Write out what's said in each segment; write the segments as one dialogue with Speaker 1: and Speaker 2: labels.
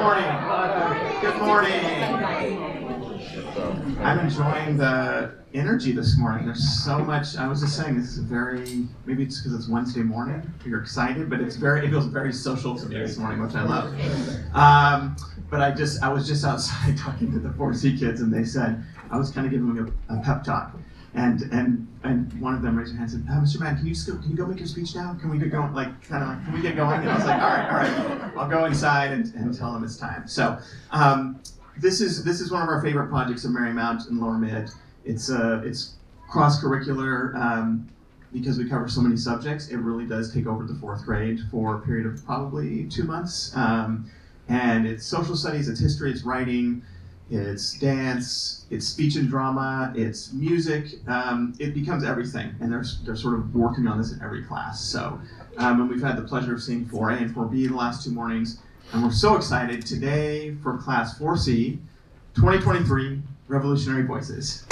Speaker 1: morning. Good morning. I'm enjoying the energy this morning. There's so much. I was just saying, this is maybe it's because it's Wednesday morning. You're excited, but it feels very social to me this morning, which I love. But I was just outside talking to the 4C kids, and they said, I was kind of giving them a pep talk. And one of them raised their hand and said, Mr. Mann, can you go make your speech now? Can we get going? Can we get going? And I was like, all right. I'll go inside and tell them it's time. So this is one of our favorite projects of Marymount and Lower Mid. It's cross-curricular because we cover so many subjects. It really does take over the fourth grade for a period of probably 2 months. And it's social studies, it's history, it's writing, it's dance, it's speech and drama, it's music. It becomes everything, and they're sort of working on this in every class. So, and we've had the pleasure of seeing 4A and 4B the last 2 mornings, and we're so excited today for class 4C, 2023 Revolutionary Voices.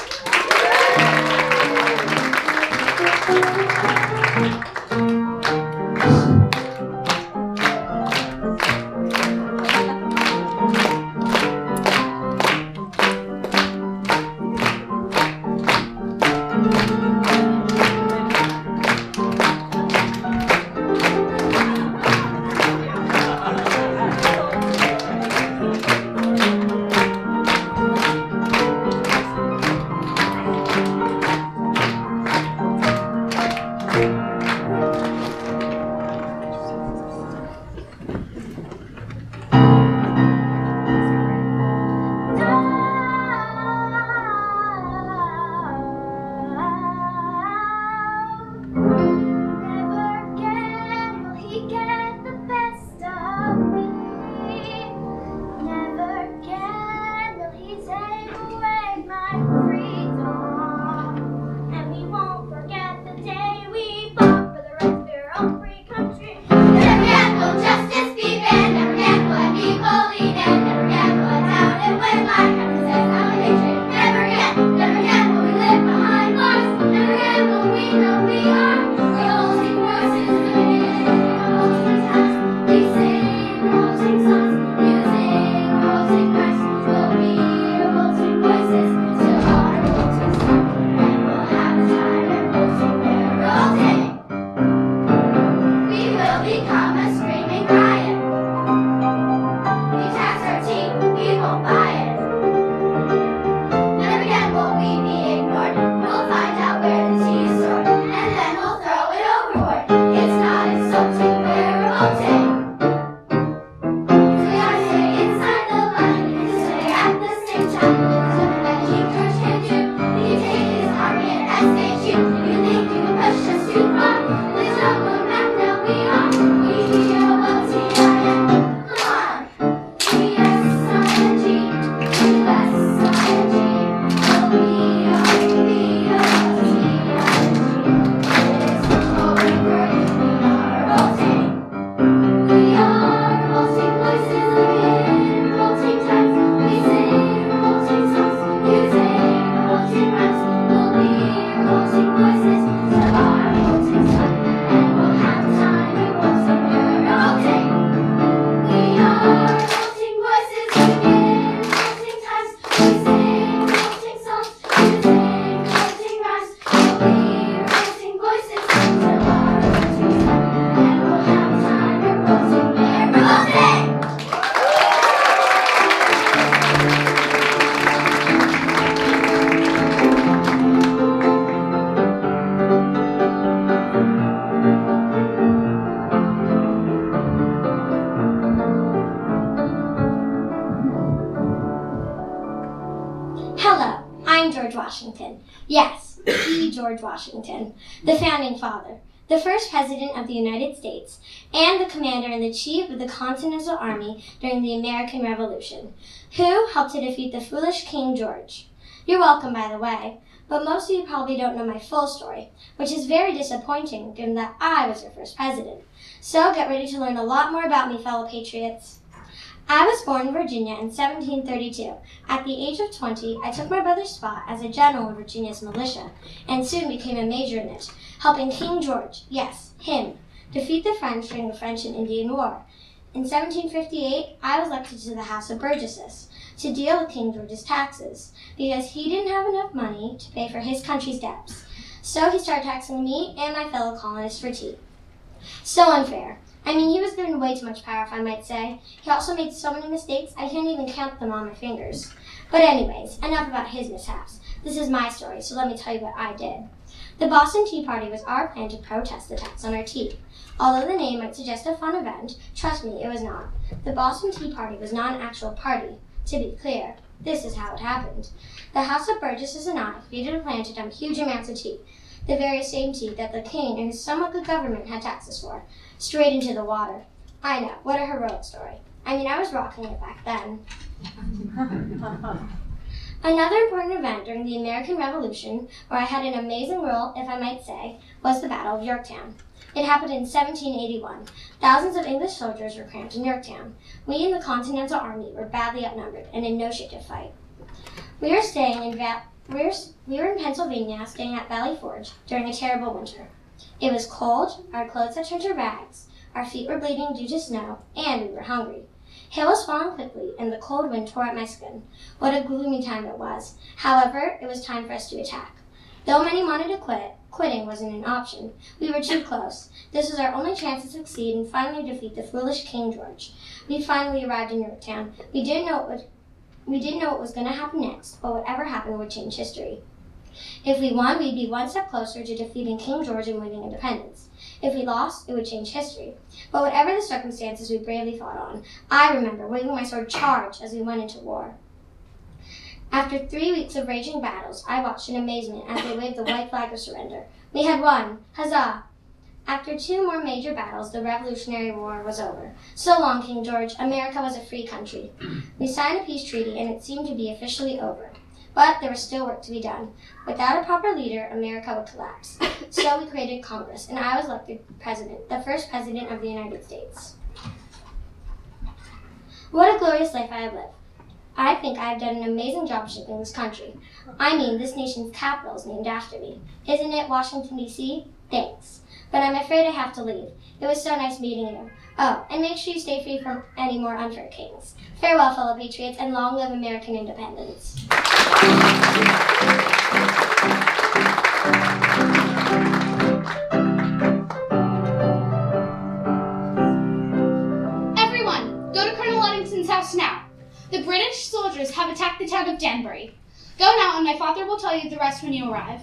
Speaker 2: Yes, George Washington, the founding father, the first president of the United States, and the commander-in-chief of the Continental Army during the American Revolution, who helped to defeat the foolish King George. You're welcome, by the way, but most of you probably don't know my full story, which is very disappointing given that I was your first president. So get ready to learn a lot more about me, fellow patriots. I was born in Virginia in 1732. At the age of 20, I took my brother's spot as a general in Virginia's militia, and soon became a major in it, helping King George, yes, him, defeat the French during the French and Indian War. In 1758, I was elected to the House of Burgesses to deal with King George's taxes because he didn't have enough money to pay for his country's debts. So he started taxing me and my fellow colonists for tea. So unfair. I mean, he was given way too much power, if I might say. He also made so many mistakes, I can't even count them on my fingers. But anyways, enough about his mishaps. This is my story, so let me tell you what I did. The Boston Tea Party was our plan to protest the tax on our tea. Although the name might suggest a fun event, trust me, it was not. The Boston Tea Party was not an actual party. To be clear, this is how it happened. The House of Burgesses and I created a plan to dump huge amounts of tea, the very same tea that the king and his somewhat good government had taxes for, straight into the water. I know, what a heroic story. I mean, I was rocking it back then. Another important event during the American Revolution, where I had an amazing role, if I might say, was the Battle of Yorktown. It happened in 1781. Thousands of English soldiers were camped in Yorktown. We in the Continental Army were badly outnumbered and in no shape to fight. We were in Pennsylvania, staying at Valley Forge during a terrible winter. It was cold, our clothes had turned to rags, our feet were bleeding due to snow, and we were hungry. Hail was falling quickly, and the cold wind tore at my skin. What a gloomy time it was. However, it was time for us to attack. Though many wanted to quit, quitting wasn't an option. We were too close. This was our only chance to succeed and finally defeat the foolish King George. We finally arrived in Yorktown. We didn't know what was going to happen next, but whatever happened would change history. If we won, we'd be one step closer to defeating King George and winning independence. If we lost, it would change history. But whatever the circumstances, we bravely fought on. I remember waving my sword charge as we went into war. After 3 weeks of raging battles, I watched in amazement as they waved the white flag of surrender. We had won! Huzzah! After 2 more major battles, the Revolutionary War was over. So long, King George. America was a free country. We signed a peace treaty, and it seemed to be officially over. But there was still work to be done. Without a proper leader, America would collapse. So we created Congress, and I was elected president, the first president of the United States. What a glorious life I have lived. I think I have done an amazing job shaping this country. I mean, this nation's capital is named after me. Isn't it Washington, D.C.? Thanks. But I'm afraid I have to leave. It was so nice meeting you. Oh, and make sure you stay free from any more unfair kings. Farewell, fellow patriots, and long live American independence.
Speaker 3: Everyone, go to Colonel Ludington's house now. The British soldiers have attacked the town of Danbury. Go now, and my father will tell you the rest when you arrive.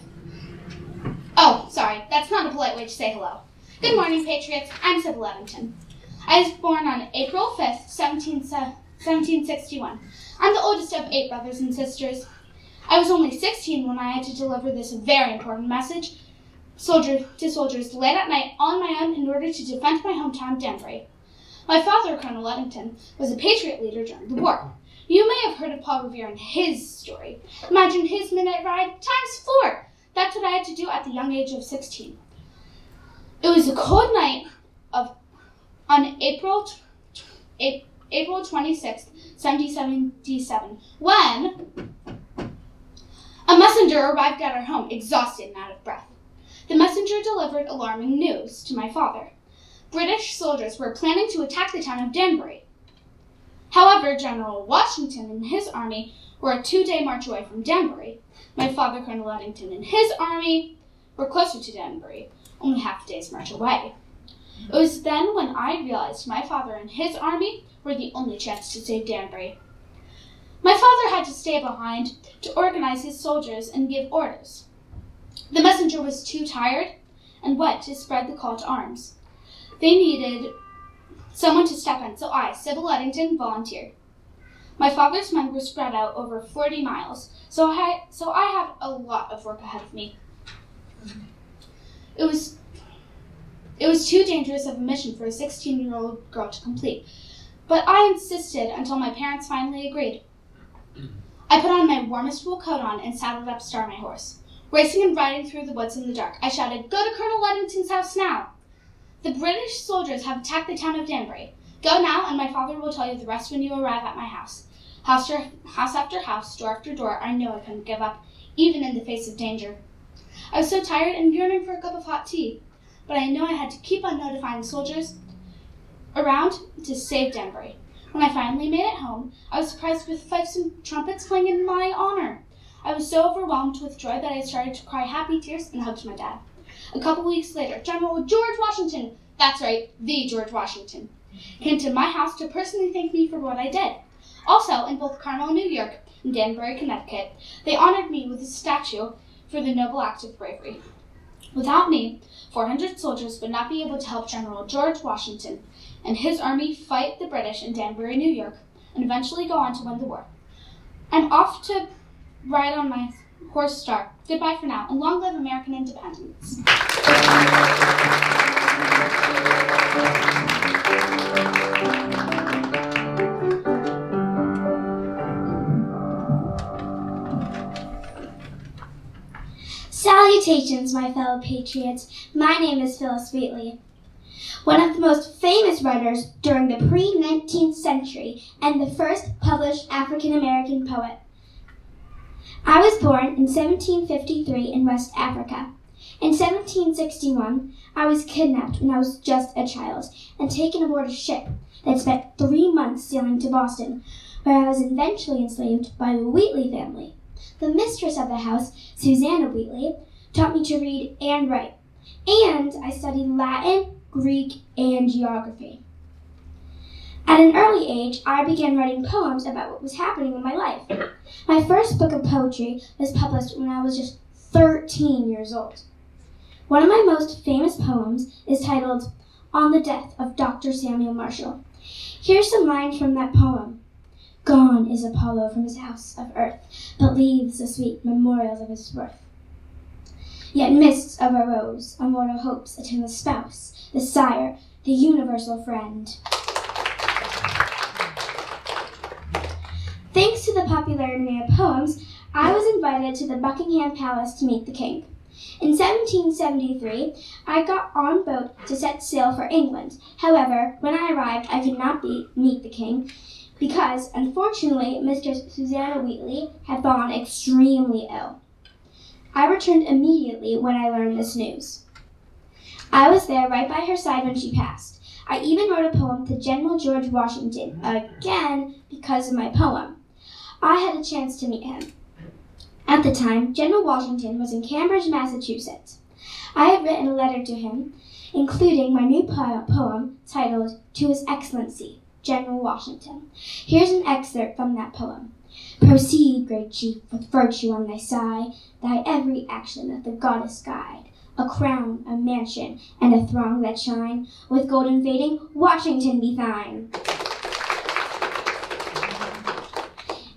Speaker 3: Oh, sorry, that's not a polite way to say hello. Good morning, patriots. I'm Sybil Ludington. I was born on April 5th, 1761. I'm the oldest of 8 brothers and sisters. I was only 16 when I had to deliver this very important message to soldiers late at night on my own in order to defend my hometown, Danbury. My father, Colonel Ludington, was a patriot leader during the war. You may have heard of Paul Revere and his story. Imagine his midnight ride times 4. That's what I had to do at the young age of 16. It was a cold night on April 26th, 1777, when a messenger arrived at our home, exhausted and out of breath. The messenger delivered alarming news to my father. British soldiers were planning to attack the town of Danbury. However, General Washington and his army were a 2-day march away from Danbury. My father, Colonel Ludington, and his army were closer to Danbury, only half a day's march away. It was then when I realized my father and his army were the only chance to save Danbury. My father had to stay behind to organize his soldiers and give orders. The messenger was too tired and wet to spread the call to arms. They needed someone to step in, so I, Sybil Ludington, volunteered. My father's men were spread out over 40 miles, so I had a lot of work ahead of me. It was too dangerous of a mission for a 16-year-old girl to complete, but I insisted until my parents finally agreed. I put on my warmest wool coat and saddled up Star, my horse. Racing and riding through the woods in the dark, I shouted, "Go to Colonel Ludington's house now!" The British soldiers have attacked the town of Danbury. Go now, and my father will tell you the rest when you arrive at my house. House after house, door after door, I knew I couldn't give up, even in the face of danger. I was so tired and yearning for a cup of hot tea, but I knew I had to keep on notifying soldiers around to save Danbury. When I finally made it home, I was surprised with fifes and trumpets playing in my honor. I was so overwhelmed with joy that I started to cry happy tears and hugged my dad. A couple weeks later, General George Washington, that's right, the George Washington, came to my house to personally thank me for what I did. Also, in both Carmel, New York, and Danbury, Connecticut, they honored me with a statue for the noble act of bravery. Without me, 400 soldiers would not be able to help General George Washington and his army fight the British in Danbury, New York, and eventually go on to win the war. I'm off to ride on my horse Star. Goodbye for now, and long live American independence.
Speaker 2: Salutations, my fellow patriots. My name is Phyllis Wheatley, one of the most famous writers during the pre-19th century and the first published African-American poet. I was born in 1753 in West Africa. In 1761, I was kidnapped when I was just a child and taken aboard a ship that spent 3 months sailing to Boston, where I was eventually enslaved by the Wheatley family. The mistress of the house, Susanna Wheatley, taught me to read and write, and I studied Latin, Greek, and geography. At an early age, I began writing poems about what was happening in my life. My first book of poetry was published when I was just 13 years old. One of my most famous poems is titled On the Death of Dr. Samuel Marshall. Here's some lines from that poem. Gone is Apollo from his house of earth, but leaves the sweet memorials of his birth. Yet mists of a rose, immortal hopes attend the spouse, the sire, the universal friend. Thanks to the popularity of poems, I was invited to the Buckingham Palace to meet the king. In 1773, I got on boat to set sail for England. However, when I arrived, I could not meet the king because, unfortunately, Mistress Susanna Wheatley had fallen extremely ill. I returned immediately when I learned this news. I was there right by her side when she passed. I even wrote a poem to General George Washington, again because of my poem. I had a chance to meet him. At the time, General Washington was in Cambridge, Massachusetts. I had written a letter to him, including my new poem titled To His Excellency, General Washington. Here's an excerpt from that poem. Proceed, great chief, with virtue on thy side, thy every action that the goddess guide. A crown, a mansion, and a throng that shine, with golden fading, Washington be thine.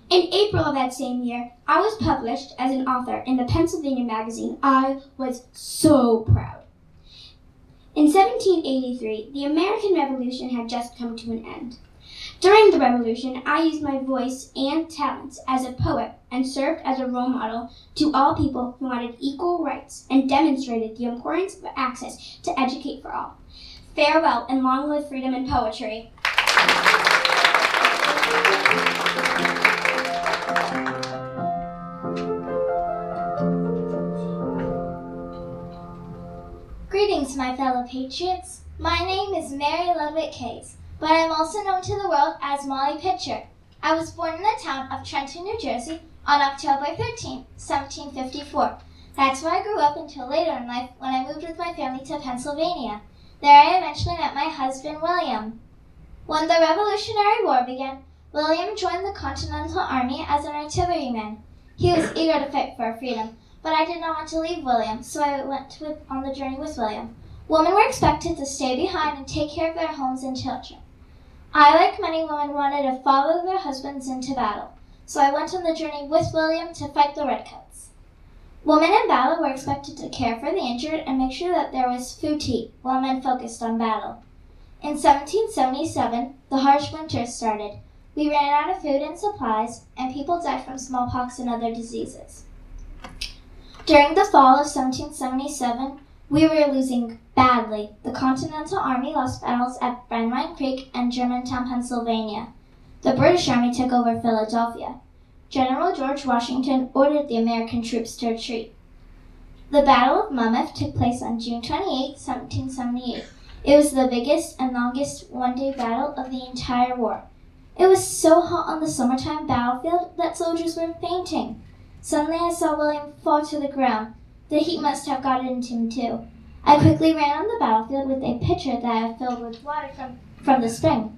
Speaker 2: In April of that same year, I was published as an author in the Pennsylvania magazine. I was so proud. In 1783, the American Revolution had just come to an end. During the Revolution, I used my voice and talents as a poet and served as a role model to all people who wanted equal rights and demonstrated the importance of access to educate for all. Farewell and long live freedom and poetry. Greetings, my fellow patriots. My name is Mary Ludwig Hayes, but I am also known to the world as Molly Pitcher. I was born in the town of Trenton, New Jersey on October 13, 1754. That's where I grew up until later in life when I moved with my family to Pennsylvania. There I eventually met my husband, William. When the Revolutionary War began, William joined the Continental Army as an artilleryman. He was eager to fight for our freedom, but I did not want to leave William, so I went on the journey with William. Women were expected to stay behind and take care of their homes and children. I, like many women, wanted to follow their husbands into battle, so I went on the journey with William to fight the Redcoats. Women in battle were expected to care for the injured and make sure that there was food to eat, while men focused on battle. In 1777, the harsh winter started. We ran out of food and supplies, and people died from smallpox and other diseases. During the fall of 1777, we were losing badly. The Continental Army lost battles at Brandywine Creek and Germantown, Pennsylvania. The British Army took over Philadelphia. General George Washington ordered the American troops to retreat. The Battle of Monmouth took place on June 28, 1778. It was the biggest and longest one-day battle of the entire war. It was so hot on the summertime battlefield that soldiers were fainting. Suddenly I saw William fall to the ground. The heat must have gotten into him too. I quickly ran on the battlefield with a pitcher that I had filled with water from the spring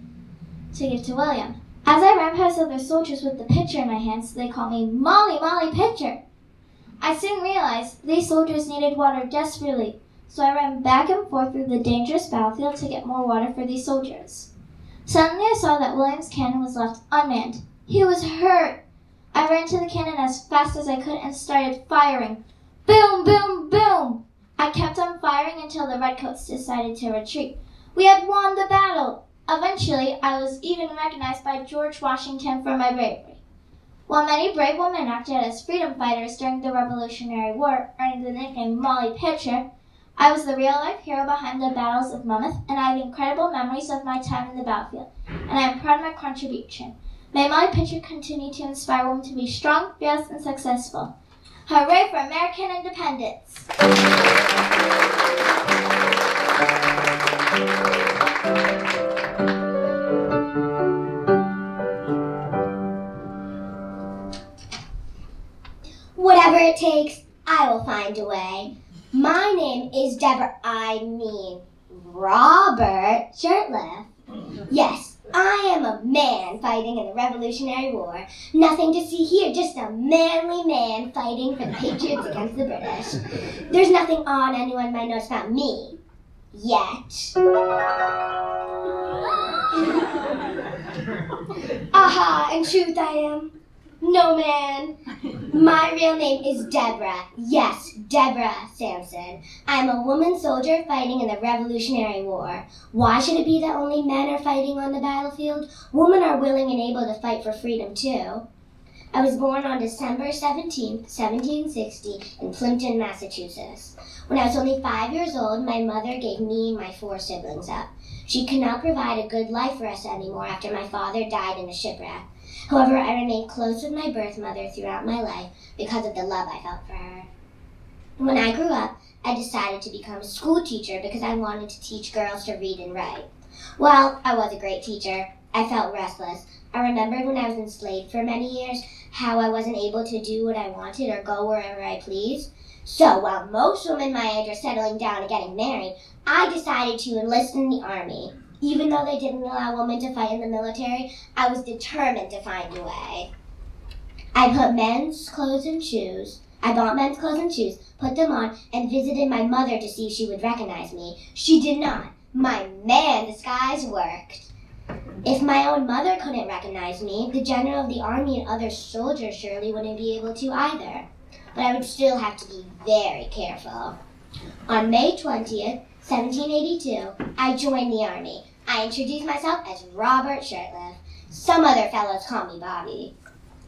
Speaker 2: to give to William. As I ran past other soldiers with the pitcher in my hands, they called me Molly, Molly Pitcher. I soon realized these soldiers needed water desperately, so I ran back and forth through the dangerous battlefield to get more water for these soldiers. Suddenly I saw that William's cannon was left unmanned. He was hurt. I ran to the cannon as fast as I could and started firing. Boom, boom, boom! I kept on firing until the redcoats decided to retreat. We had won the battle! Eventually, I was even recognized by George Washington for my bravery. While many brave women acted as freedom fighters during the Revolutionary War, earning the nickname Molly Pitcher, I was the real-life hero behind the battles of Monmouth, and I have incredible memories of my time in the battlefield, and I am proud of my contribution. May Molly Pitcher continue to inspire women to be strong, fearless, and successful. Hooray for American independence!
Speaker 4: Whatever it takes, I will find a way. My name is Robert Shirtliff. Yes, I am a man fighting in the Revolutionary War. Nothing to see here, just a manly man fighting for the Patriots against the British. There's nothing odd anyone might notice about me. Yet. Aha, in truth I am no man. My real name is Deborah. Yes, Deborah Sampson. I'm a woman soldier fighting in the Revolutionary War. Why should it be that only men are fighting on the battlefield? Women are willing and able to fight for freedom too. I was born on December 17th, 1760 in Plimpton, Massachusetts. When I was only 5 years old, my mother gave me and my 4 siblings up. She could not provide a good life for us anymore after my father died in a shipwreck. However, I remained close with my birth mother throughout my life because of the love I felt for her. When I grew up, I decided to become a school teacher because I wanted to teach girls to read and write. Well, I was a great teacher. I felt restless. I remembered when I was enslaved for many years how I wasn't able to do what I wanted or go wherever I pleased. So while most women my age are settling down and getting married, I decided to enlist in the army. Even though they didn't allow women to fight in the military, I was determined to find a way. I bought men's clothes and shoes, put them on, and visited my mother to see if she would recognize me. She did not. My man disguise worked. If my own mother couldn't recognize me, the general of the army and other soldiers surely wouldn't be able to either. But I would still have to be very careful. On May 20th, 1782, I joined the army. I introduced myself as Robert Shirtliff. Some other fellows call me Bobby.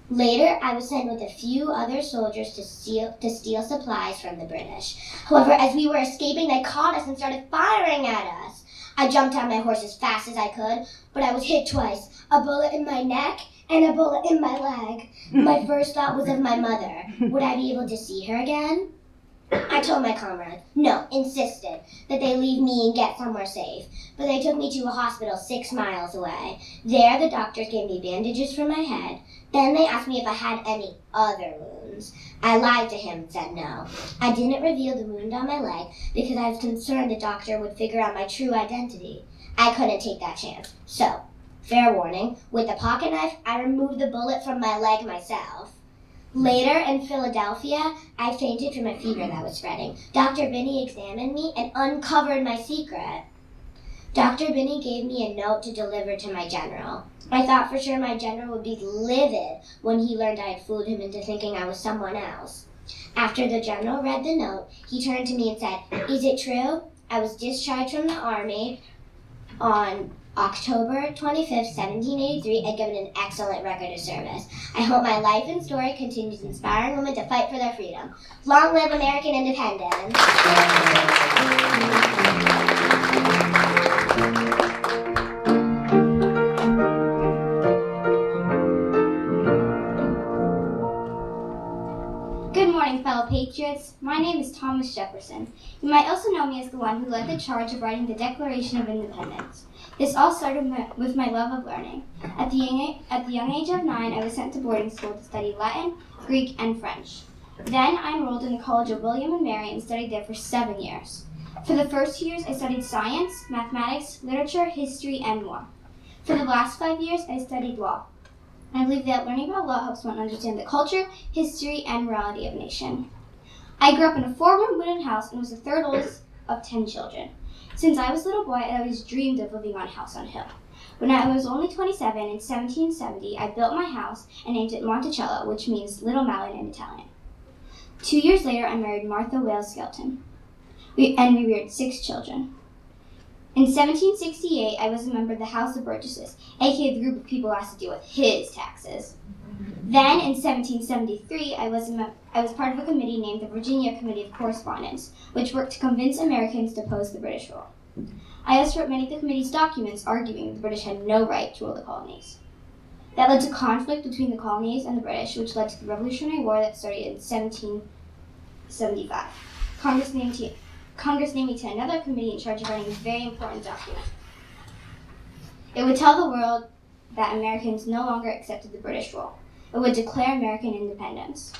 Speaker 4: Later, I was sent with a few other soldiers to steal supplies from the British. However, as we were escaping, they caught us and started firing at us. I jumped on my horse as fast as I could, but I was hit twice. A bullet in my neck and a bullet in my leg. My first thought was of my mother. Would I be able to see her again? I told my comrades, insisted, that they leave me and get somewhere safe. But they took me to a hospital 6 miles away. There, the doctors gave me bandages for my head. Then they asked me if I had any other wounds. I lied to him and said no. I didn't reveal the wound on my leg because I was concerned the doctor would figure out my true identity. I couldn't take that chance. So, fair warning, with a pocket knife, I removed the bullet from my leg myself. Later, in Philadelphia, I fainted from a fever that was spreading. Dr. Binney examined me and uncovered my secret. Dr. Binney gave me a note to deliver to my general. I thought for sure my general would be livid when he learned I had fooled him into thinking I was someone else. After the general read the note, he turned to me and said, "Is it true? I was discharged from the army on October 25th, 1783, and given an excellent record of service. I hope my life and story continues inspiring women to fight for their freedom. Long live American independence."
Speaker 2: Good morning, fellow patriots. Patriots. My name is Thomas Jefferson. You might also know me as the one who led the charge of writing the Declaration of Independence. This all started with my love of learning. At the young age of 9, I was sent to boarding school to study Latin, Greek, and French. Then I enrolled in the College of William and Mary and studied there for 7 years. For the first 2 years, I studied science, mathematics, literature, history, and more. For the last 5 years, I studied law. I believe that learning about law helps one understand the culture, history, and morality of a nation. I grew up in a 4-room wooden house and was the third oldest of 10 children. Since I was a little boy, I always dreamed of living on House on Hill. When I was only 27, in 1770, I built my house and named it Monticello, which means Little Mountain in Italian. 2 years later, I married Martha Wales Skelton, and we reared 6 children. In 1768, I was a member of the House of Burgesses, aka the group of people who has to deal with his taxes. Then, in 1773, I was part of a committee named the Virginia Committee of Correspondence, which worked to convince Americans to oppose the British rule. I also wrote many of the committee's documents arguing the British had no right to rule the colonies. That led to conflict between the colonies and the British, which led to the Revolutionary War that started in 1775. Congress named me to another committee in charge of writing a very important document. It would tell the world that Americans no longer accepted the British rule. It would declare American independence.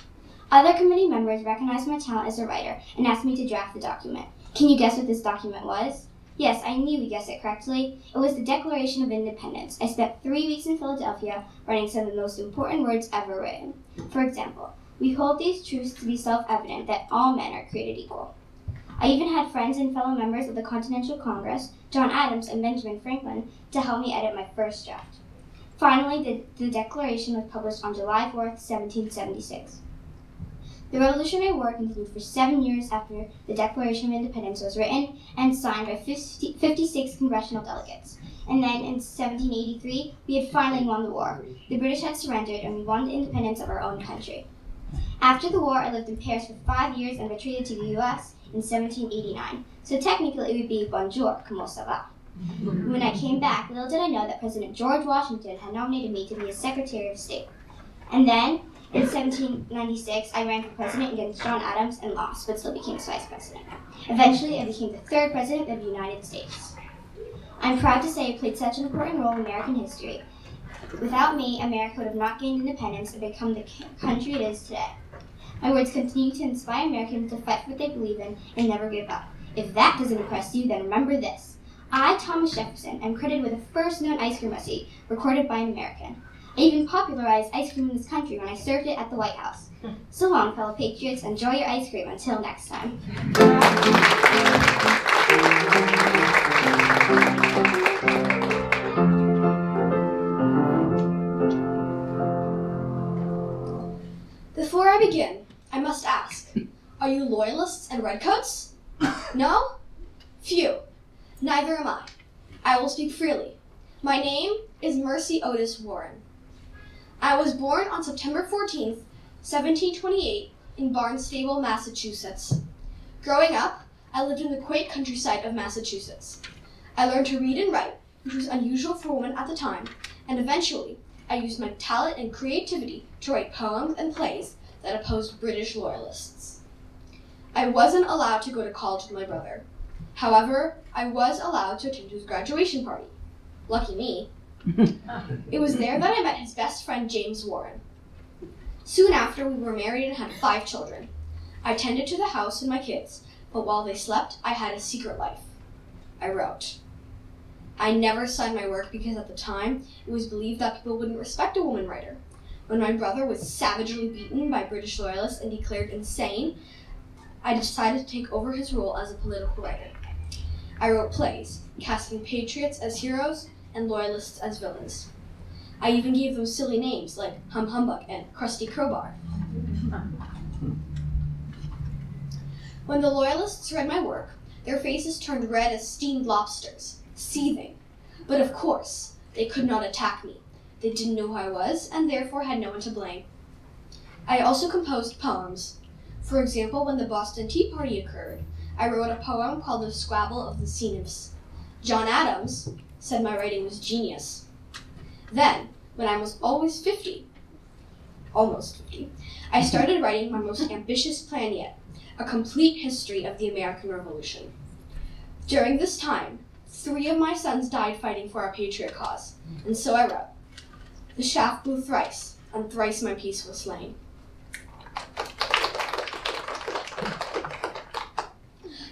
Speaker 2: Other committee members recognized my talent as a writer and asked me to draft the document. Can you guess what this document was? Yes, I knew you guessed it correctly. It was the Declaration of Independence. I spent 3 weeks in Philadelphia writing some of the most important words ever written. For example, we hold these truths to be self-evident that all men are created equal. I even had friends and fellow members of the Continental Congress, John Adams and Benjamin Franklin, to help me edit my first draft. Finally, the Declaration was published on July 4th, 1776. The Revolutionary War continued for 7 years after the Declaration of Independence was written and signed by 56 congressional delegates. And then in 1783, we had finally won the war. The British had surrendered and we won the independence of our own country. After the war, I lived in Paris for 5 years and retreated to the U.S. in 1789. So technically it would be bonjour, comment ça va? When I came back, little did I know that President George Washington had nominated me to be his Secretary of State. And then, in 1796, I ran for president against John Adams and lost, but still became vice president. Eventually, I became the 3rd president of the United States. I'm proud to say I played such an important role in American history. Without me, America would have not gained independence and become the country it is today. My words continue to inspire Americans to fight for what they believe in and never give up. If that doesn't impress you, then remember this. I, Thomas Jefferson, am credited with the first known ice cream recipe recorded by an American. I even popularized ice cream in this country when I served it at the White House. So long, fellow patriots. Enjoy your ice cream. Until next time.
Speaker 5: Before I begin, I must ask, are you loyalists and redcoats? No? Phew. Neither am I. I will speak freely. My name is Mercy Otis Warren. I was born on September 14th, 1728, in Barnstable, Massachusetts. Growing up, I lived in the quaint countryside of Massachusetts. I learned to read and write, which was unusual for a woman at the time, and eventually, I used my talent and creativity to write poems and plays that opposed British loyalists. I wasn't allowed to go to college with my brother. However, I was allowed to attend his graduation party. Lucky me. It was there that I met his best friend, James Warren. Soon after, we were married and had 5 children. I tended to the house and my kids, but while they slept, I had a secret life. I wrote. I never signed my work because at the time, it was believed that people wouldn't respect a woman writer. When my brother was savagely beaten by British loyalists and declared insane, I decided to take over his role as a political writer. I wrote plays, casting patriots as heroes and loyalists as villains. I even gave them silly names like Hum Humbug and Krusty Crowbar. When the loyalists read my work, their faces turned red as steamed lobsters, seething. But of course, they could not attack me. They didn't know who I was, and therefore had no one to blame. I also composed poems. For example, when the Boston Tea Party occurred, I wrote a poem called The Squabble of the Sea Nymphs. John Adams said my writing was genius. Then, when I was almost 50, almost 50, I started writing my most ambitious plan yet, a complete history of the American Revolution. During this time, 3 of my sons died fighting for our patriot cause, and so I wrote, "The shaft blew thrice, and thrice my peace was slain."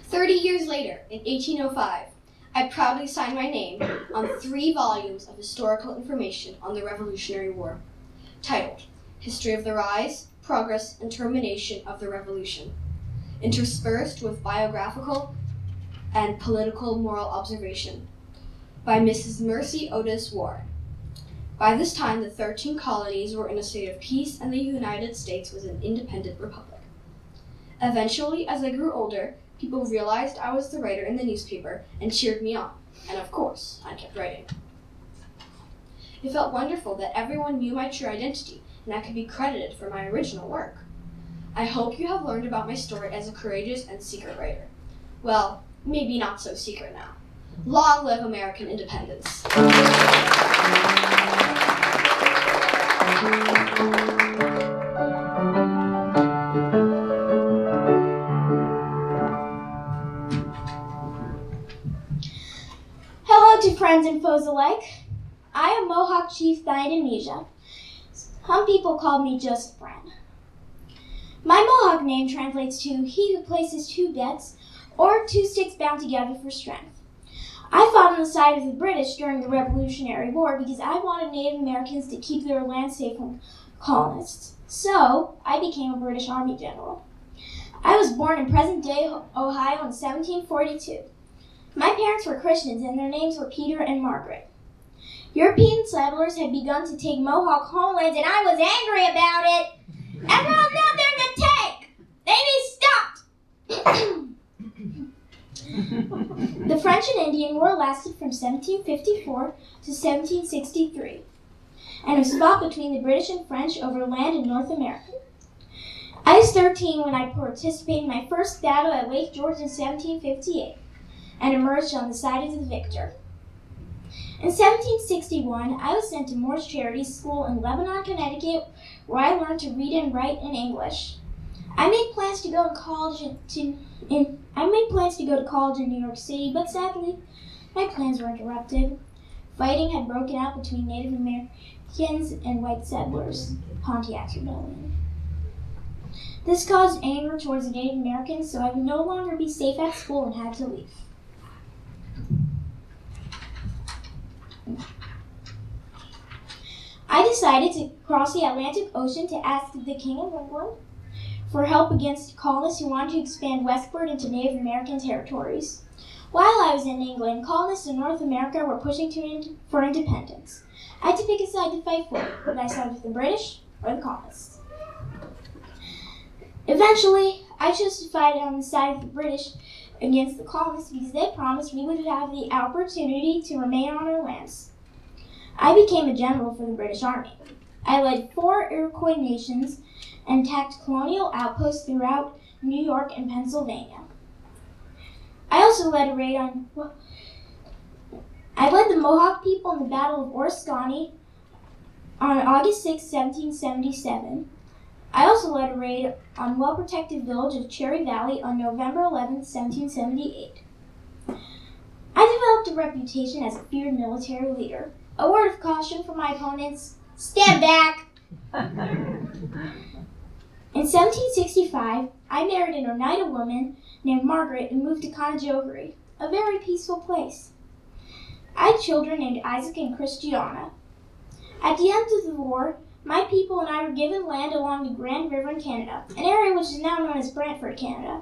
Speaker 5: 30 years later, in 1805, I proudly signed my name on 3 volumes of historical information on the Revolutionary War, titled History of the Rise, Progress, and Termination of the Revolution, interspersed with biographical and political moral observation, by Mrs. Mercy Otis Ward. By this time, the 13 colonies were in a state of peace and the United States was an independent republic. Eventually, as I grew older, people realized I was the writer in the newspaper and cheered me on, and of course, I kept writing. It felt wonderful that everyone knew my true identity and I could be credited for my original work. I hope you have learned about my story as a courageous and secret writer. Well, maybe not so secret now. Long live American independence.
Speaker 2: Hello to friends and foes alike. I am Mohawk Chief Indonesia. Some people call me just Friend. My Mohawk name translates to he who places 2 bets or 2 sticks bound together for strength. I fought on the side of the British during the Revolutionary War because I wanted Native Americans to keep their land safe from colonists. So, I became a British Army general. I was born in present-day Ohio in 1742. My parents were Christians and their names were Peter and Margaret. European settlers had begun to take Mohawk homelands and I was angry about it. Everyone out there to take! They be stopped! The French and Indian War lasted from 1754 to 1763 and was fought between the British and French over land in North America. I was 13 when I participated in my first battle at Lake George in 1758 and emerged on the side of the victor. In 1761, I was sent to Moore's Charity School in Lebanon, Connecticut, where I learned to read and write in English. I made plans to go to college in New York City, but sadly, my plans were interrupted. Fighting had broken out between Native Americans and white settlers, Pontiac's Rebellion. This caused anger towards the Native Americans, so I would no longer be safe at school and had to leave. I decided to cross the Atlantic Ocean to ask the King of England for help against colonists who wanted to expand westward into Native American territories. While I was in England, colonists in North America were pushing for independence. I had to pick a side to fight for. Would I side with the British or the colonists? Eventually, I chose to fight on the side of the British against the colonists because they promised we would have the opportunity to remain on our lands. I became a general for the British Army. I led 4 Iroquois nations and attacked colonial outposts throughout New York and Pennsylvania. I also led a raid I led the Mohawk people in the Battle of Oriskany on August 6, 1777. I also led a raid on well-protected village of Cherry Valley on November 11, 1778. I developed a reputation as a feared military leader. A word of caution for my opponents: stand back! In 1765, I married an Oneida woman named Margaret and moved to Conajohary, a very peaceful place. I had children named Isaac and Christiana. At the end of the war, my people and I were given land along the Grand River in Canada, an area which is now known as Brantford, Canada.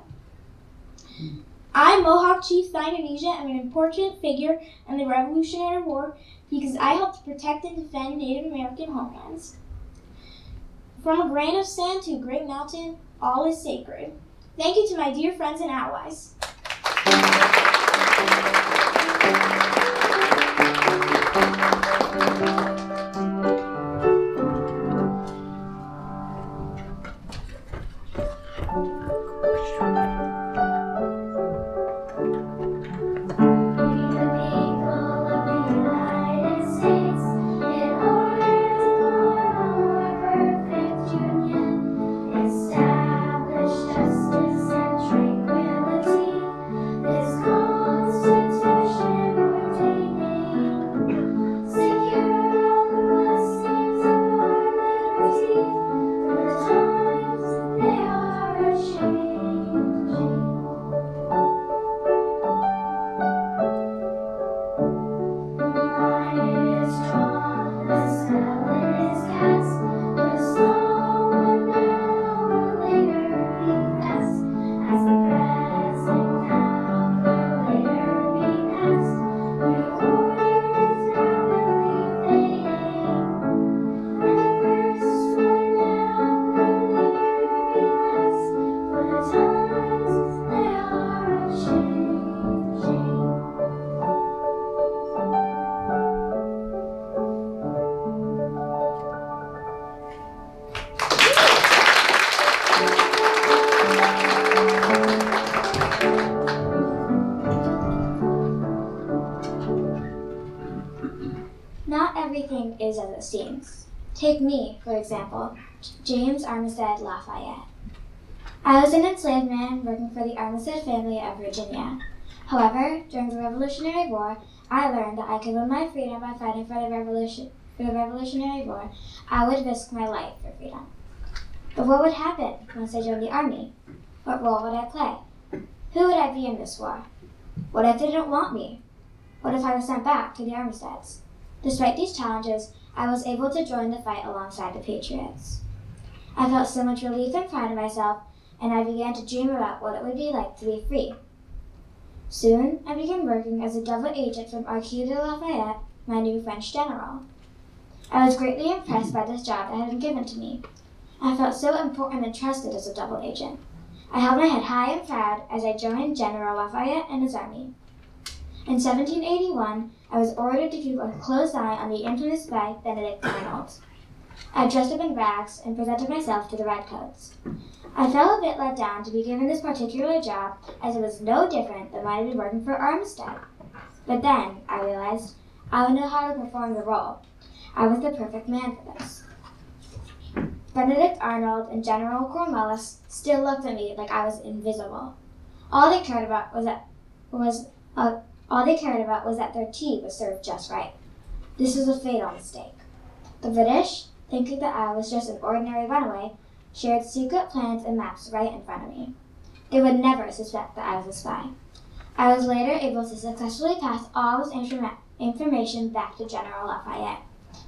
Speaker 2: I, Mohawk Chief Indonesia, am an important figure in the Revolutionary War because I helped protect and defend Native American homelands. From a grain of sand to a great mountain, all is sacred. Thank you to my dear friends and allies.
Speaker 4: In order to form a more perfect
Speaker 2: as it seems. Take me, for example, James Armistead Lafayette. I was an enslaved man working for the Armistead family of Virginia. However, during the Revolutionary War, I learned that I could win my freedom by fighting for the Revolutionary War. I would risk my life for freedom. But what would happen once I joined the army? What role would I play? Who would I be in this war? What if they didn't want me? What if I was sent back to the Armisteads? Despite these challenges, I was able to join the fight alongside the Patriots. I felt so much relief and pride in myself, and I began to dream about what it would be like to be free. Soon, I began working as a double agent from Marquis de Lafayette, my new French general. I was greatly impressed by this job that had been given to me. I felt so important and trusted as a double agent. I held my head high and proud as I joined General Lafayette and his army. In 1781, I was ordered to keep a close eye on the infamous spy Benedict Arnold. I dressed up in rags and presented myself to the Redcoats. I felt a bit let down to be given this particular job, as it was no different than when I had been working for Armistead. But then, I realized, I would know how to perform the role. I was the perfect man for this. Benedict Arnold and General Cornwallis still looked at me like I was invisible. All they cared about was that their tea was served just right. This was a fatal mistake. The British, thinking that I was just an ordinary runaway, shared secret plans and maps right in front of me. They would never suspect that I was a spy. I was later able to successfully pass all this information back to General Lafayette.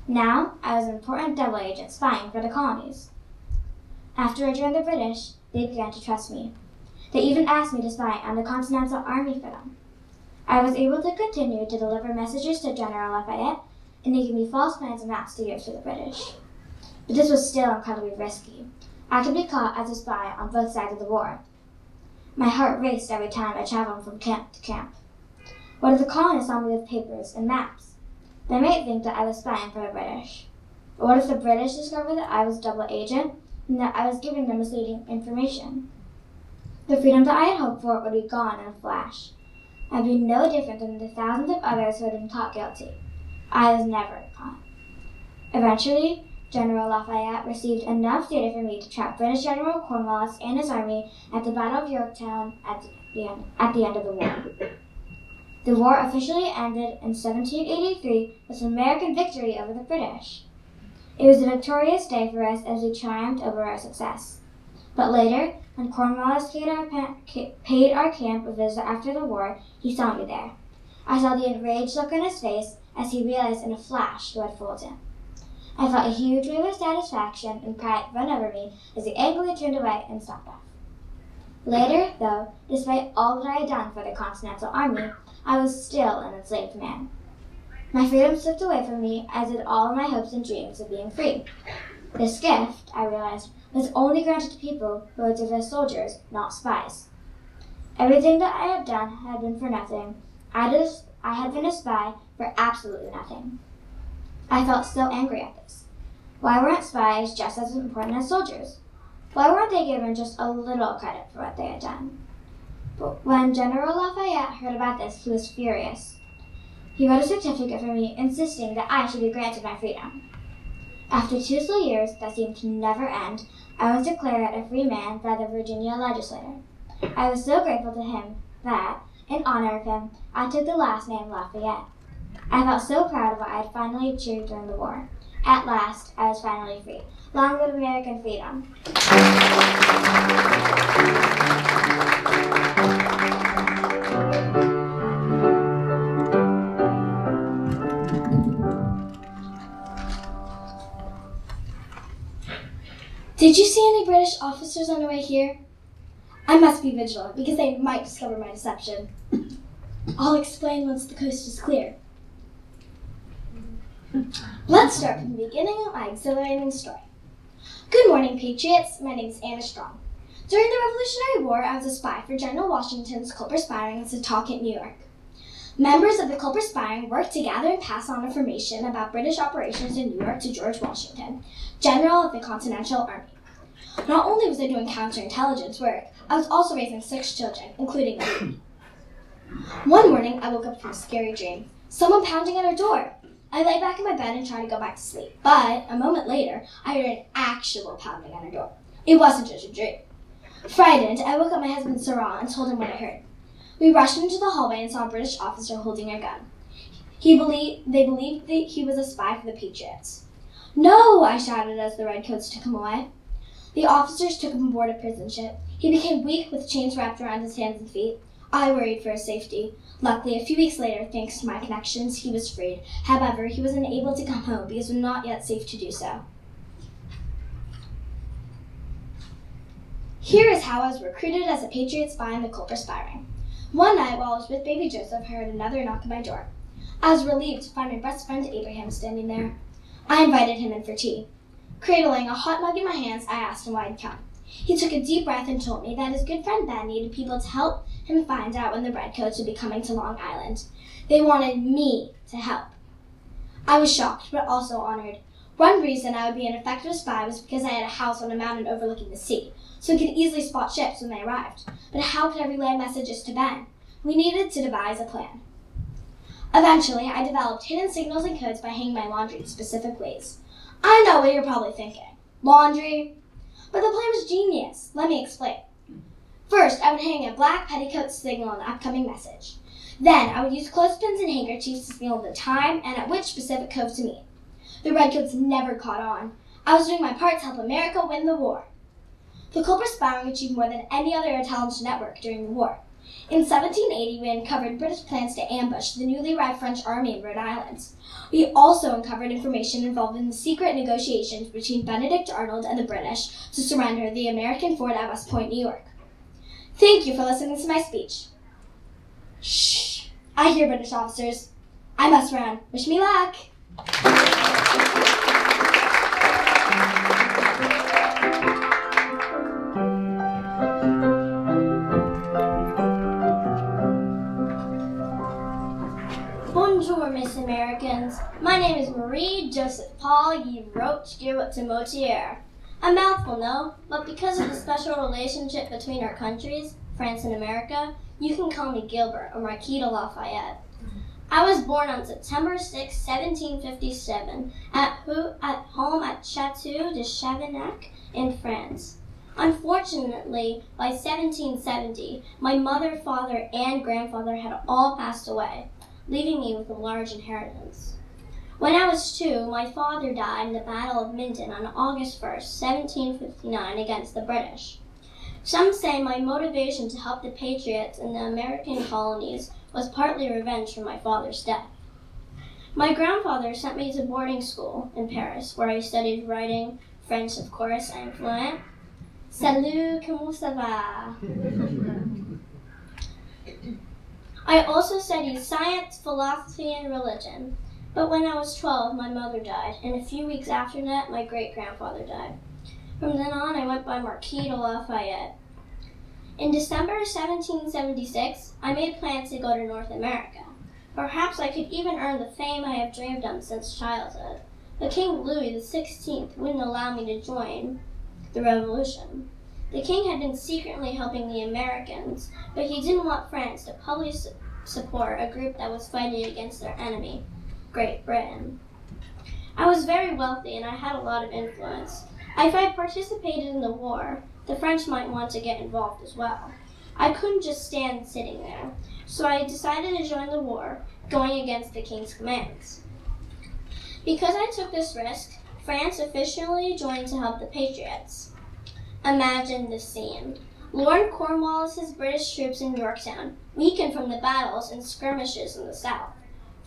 Speaker 2: Now, I was an important double agent spying for the colonies. After I joined the British, they began to trust me. They even asked me to spy on the Continental Army for them. I was able to continue to deliver messages to General Lafayette, and they gave me false plans and maps to give to the British. But this was still incredibly risky. I could be caught as a spy on both sides of the war. My heart raced every time I traveled from camp to camp. What if the colonists saw me with papers and maps? They might think that I was spying for the British. But what if the British discovered that I was a double agent and that I was giving them misleading information? The freedom that I had hoped for would be gone in a flash. I'd be no different than the thousands of others who had been caught guilty. I was never caught. Eventually, General Lafayette received enough data for me to trap British General Cornwallis and his army at the Battle of Yorktown at the end of the war. The war officially ended in 1783 with an American victory over the British. It was a victorious day for us as we triumphed over our success. But later, when Cornwallis paid our camp a visit after the war, he saw me there. I saw the enraged look on his face as he realized in a flash who had fooled him. I felt a huge wave of satisfaction and pride run over me as he angrily turned away and stomped off. Later, though, despite all that I had done for the Continental Army, I was still an enslaved man. My freedom slipped away from me, as did all of my hopes and dreams of being free. This gift, I realized, was only granted to people who were devoted soldiers, not spies. Everything that I had done had been for nothing. I had been a spy for absolutely nothing. I felt so angry at this. Why weren't spies just as important as soldiers? Why weren't they given just a little credit for what they had done? But when General Lafayette heard about this, he was furious. He wrote a certificate for me insisting that I should be granted my freedom. After 2 slow years that seemed to never end, I was declared a free man by the Virginia legislature. I was so grateful to him that, in honor of him, I took the last name Lafayette. I felt so proud of what I had finally achieved during the war. At last, I was finally free. Long live American freedom.
Speaker 5: Did you see any British officers on the way here? I must be vigilant because they might discover my deception. I'll explain once the coast is clear. Let's start from the beginning of my exhilarating story. Good morning, Patriots. My name is Anna Strong. During the Revolutionary War, I was a spy for General Washington's Culper Spire in Setauket, New York. Members of the Culper Spire worked to gather and pass on information about British operations in New York to George Washington, General of the Continental Army. Not only was I doing counterintelligence work, I was also raising 6 children, including me. One morning, I woke up from a scary dream. Someone pounding at our door. I lay back in my bed and tried to go back to sleep, but a moment later, I heard an actual pounding on our door. It wasn't just a dream. Frightened, I woke up my husband Sarah and told him what I heard. We rushed into the hallway and saw a British officer holding a gun. They believed that he was a spy for the Patriots. "No!" I shouted as the redcoats took him away. The officers took him aboard a prison ship. He became weak with chains wrapped around his hands and feet. I worried for his safety. Luckily, a few weeks later, thanks to my connections, he was freed. However, he was unable to come home because it was not yet safe to do so. Here is how I was recruited as a Patriot spy in the Culper spy ring. One night, while I was with baby Joseph, I heard another knock at my door. I was relieved to find my best friend Abraham standing there. I invited him in for tea. Cradling a hot mug in my hands, I asked him why he'd come. He took a deep breath and told me that his good friend Ben needed people to help him find out when the redcoats would be coming to Long Island. They wanted me to help. I was shocked, but also honored. One reason I would be an effective spy was because I had a house on a mountain overlooking the sea, so I could easily spot ships when they arrived. But how could I relay messages to Ben? We needed to devise a plan. Eventually, I developed hidden signals and codes by hanging my laundry in specific ways. I know what you're probably thinking. Laundry? But the plan was genius. Let me explain. First, I would hang a black petticoat to signal an upcoming message. Then, I would use clothespins and handkerchiefs to signal the time and at which specific cove to meet. The redcoats never caught on. I was doing my part to help America win the war. The Culper spy ring achieved more than any other intelligence network during the war. In 1780, we uncovered British plans to ambush the newly arrived French army in Rhode Island. We also uncovered information involved in the secret negotiations between Benedict Arnold and the British to surrender the American fort at West Point, New York. Thank you for listening to my speech. Shh! I hear British officers. I must run. Wish me luck!
Speaker 2: Bonjour, Miss Americans. My name is Marie Joseph Paul Ye Roach Girwit Timotier. A mouthful, no, but because of the special relationship between our countries, France and America, you can call me Gilbert or Marquis de Lafayette. I was born on September 6, 1757, at home at Château de Chavignac in France. Unfortunately, by 1770, my mother, father, and grandfather had all passed away, leaving me with a large inheritance. When I was 2, my father died in the Battle of Minden on August 1st, 1759, against the British. Some say my motivation to help the Patriots in the American colonies was partly revenge for my father's death. My grandfather sent me to boarding school in Paris, where I studied writing, French, of course, I am fluent. Salut, comment ça va? I also studied science, philosophy, and religion. But when I was 12, my mother died, and a few weeks after that, my great-grandfather died. From then on, I went by Marquis de Lafayette. In December 1776, I made plans to go to North America. Perhaps I could even earn the fame I have dreamed of since childhood. But King Louis XVI wouldn't allow me to join the revolution. The king had been secretly helping the Americans, but he didn't want France to publicly support a group that was fighting against their enemy, Great Britain. I was very wealthy and I had a lot of influence. If I participated in the war, the French might want to get involved as well. I couldn't just stand sitting there, so I decided to join the war, going against the king's commands. Because I took this risk, France officially joined to help the Patriots. Imagine this scene. Lord Cornwallis's British troops in Yorktown, weakened from the battles and skirmishes in the south.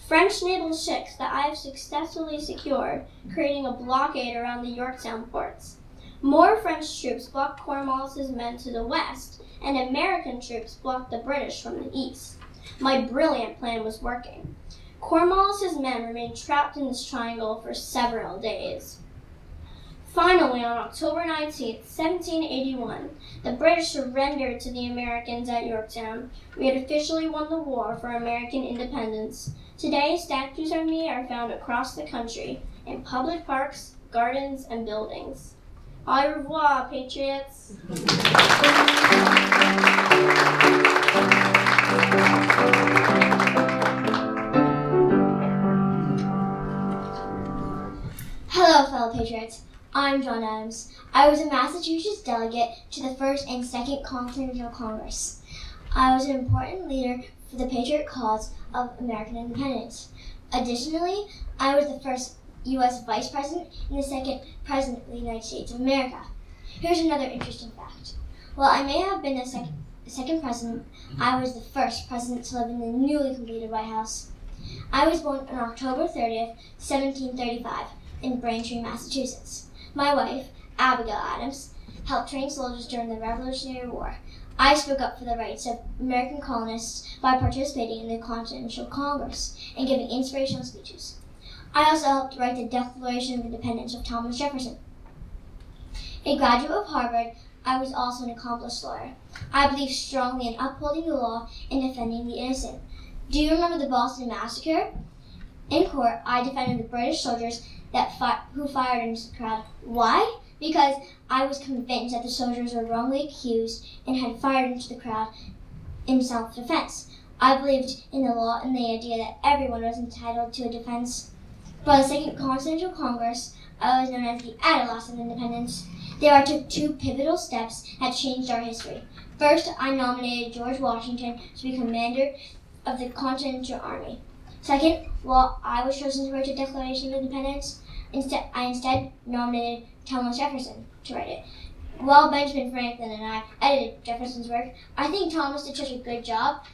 Speaker 2: French naval ships that I have successfully secured, creating a blockade around the Yorktown ports. More French troops blocked Cornwallis's men to the west, and American troops blocked the British from the east. My brilliant plan was working. Cornwallis's men remained trapped in this triangle for several days. Finally, on October 19, 1781, the British surrendered to the Americans at Yorktown. We had officially won the war for American independence. Today, statues of me are found across the country, in public parks, gardens, and buildings. Au revoir, Patriots! fellow patriots. I'm John Adams. I was a Massachusetts delegate to the First and Second Continental Congress. I was an important leader for the patriot cause of American independence. Additionally, I was the first U.S. Vice President and the second President of the United States of America. Here's another interesting fact. While I may have been the second president, I was the first president to live in the newly completed White House. I was born on October 30th, 1735, in Braintree, Massachusetts. My wife, Abigail Adams, helped train soldiers during the Revolutionary War. I spoke up for the rights of American colonists by participating in the Continental Congress and giving inspirational speeches. I also helped write the Declaration of Independence of Thomas Jefferson. A graduate of Harvard, I was also an accomplished lawyer. I believe strongly in upholding the law and defending the innocent. Do you remember the Boston Massacre? In court, I defended the British soldiers who fired into the crowd. Why? Because I was convinced that the soldiers were wrongly accused and had fired into the crowd in self-defense. I believed in the law and the idea that everyone was entitled to a defense. By the Second Continental Congress, I was known as the Adolescent Independence. There are two pivotal steps that changed our history. First, I nominated George Washington to be commander of the Continental Army. Second, while I was chosen to write the Declaration of Independence, I instead nominated Thomas Jefferson to write it. While Benjamin Franklin and I edited Jefferson's work, I think Thomas did such a good job.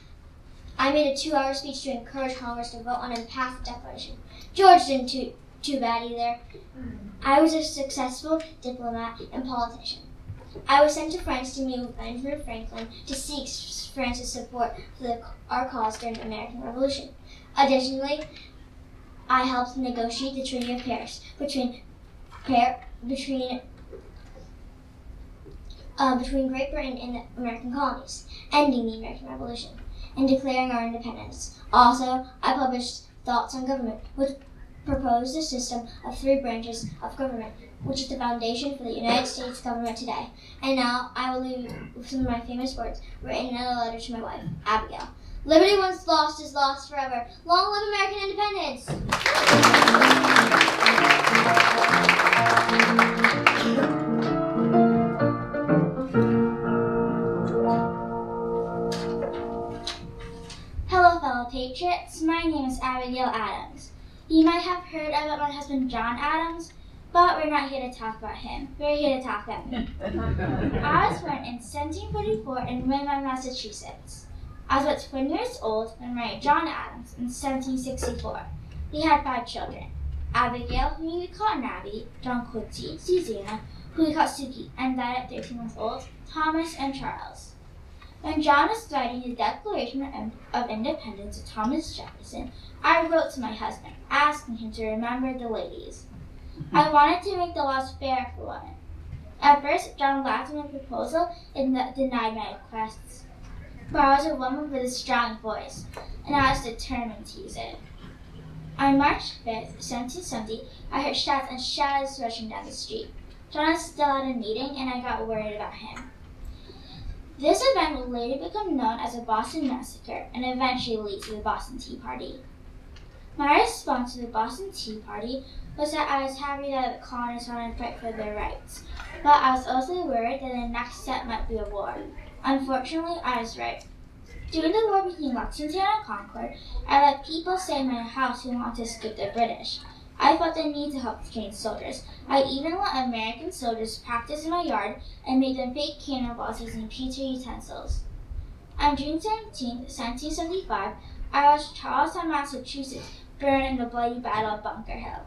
Speaker 2: I made a 2-hour speech to encourage Congress to vote on and pass the Declaration. George didn't too bad either. I was a successful diplomat and politician. I was sent to France to meet with Benjamin Franklin to seek France's support for our cause during the American Revolution. Additionally, I helped negotiate the Treaty of Paris between Great Britain and the American colonies, ending the American Revolution, and declaring our independence. Also, I published Thoughts on Government, which proposed a system of 3 branches of government, which is the foundation for the United States government today. And now I will leave you with some of my famous words written in a letter to my wife, Abigail. Liberty once lost is lost forever. Long live American independence!
Speaker 6: Hello, fellow patriots. My name is Abigail Adams. You might have heard about my husband, John Adams, but we're not here to talk about him. We're here to talk about me. I was born in 1744 in Weymouth, Massachusetts. I was about 20 years old when I married John Adams in 1764. We had 5 children: Abigail, who we called Nabby, John Quincy, Susanna, who we called Suki, and died at 13 months old, Thomas and Charles. When John was writing the Declaration of Independence to Thomas Jefferson, I wrote to my husband, asking him to remember the ladies. I wanted to make the laws fair for women. At first, John laughed at my proposal and denied my requests. But I was a woman with a strong voice, and I was determined to use it. On March 5th, 1770, I heard shots and shadows rushing down the street. John was still at a meeting, and I got worried about him. This event would later become known as the Boston Massacre and eventually lead to the Boston Tea Party. My response to the Boston Tea Party was that I was happy that the colonists wanted to fight for their rights, but I was also worried that the next step might be a war. Unfortunately, I was right. During the war between Lexington and Concord, I let people stay in my house who wanted to escape the British. I felt the need to help train soldiers. I even let American soldiers practice in my yard and made them fake cannonballs using pewter utensils. On June 17, 1775, I watched Charlestown, Massachusetts burn in the bloody Battle of Bunker Hill.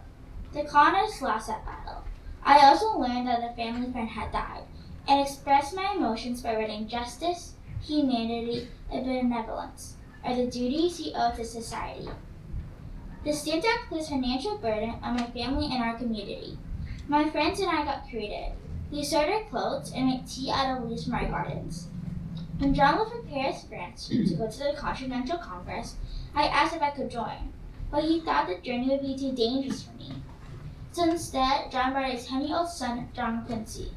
Speaker 6: The colonists lost that battle. I also learned that a family friend had died, and expressed my emotions by writing justice, humanity, and benevolence are the duties we owe to society. The Stamp Act placed financial burden on my family and our community. My friends and I got creative. We sewed our clothes and made tea out of leaves from our gardens. When John left for Paris, France, to go to the Continental Congress, I asked if I could join, but he thought the journey would be too dangerous for me. So instead, John brought his 10-year-old son, John Quincy.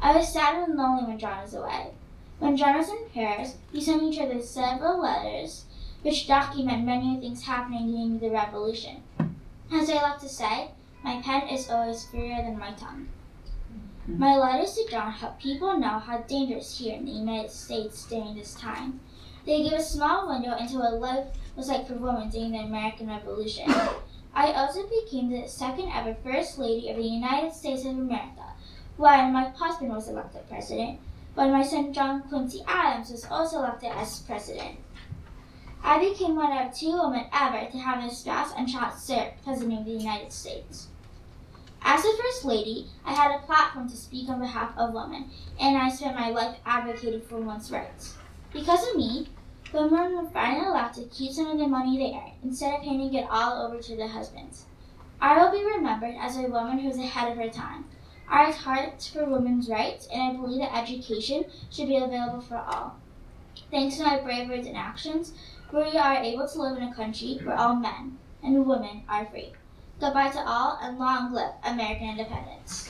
Speaker 6: I was sad and lonely when John was away. When John was in Paris, we sent each other several letters which document many things happening during the Revolution. As I like to say, My pen is always freer than my tongue. My letters to John help people know how dangerous here in the United States during this time. They give a small window into what life was like for women during the American Revolution. I also became the second ever First Lady of the United States of America when my husband was elected president, when my son John Quincy Adams was also elected as president. I became one of 2 women ever to have a spouse and child serve President of the United States. As the First Lady, I had a platform to speak on behalf of women, and I spent my life advocating for women's rights. Because of me, women were finally allowed to keep some of the money they earned instead of handing it all over to their husbands. I will be remembered as a woman who was ahead of her time. I worked hard for women's rights, and I believe that education should be available for all. Thanks to my brave words and actions, we are able to live in a country where all men and women are free. Goodbye to all, and long live American independence.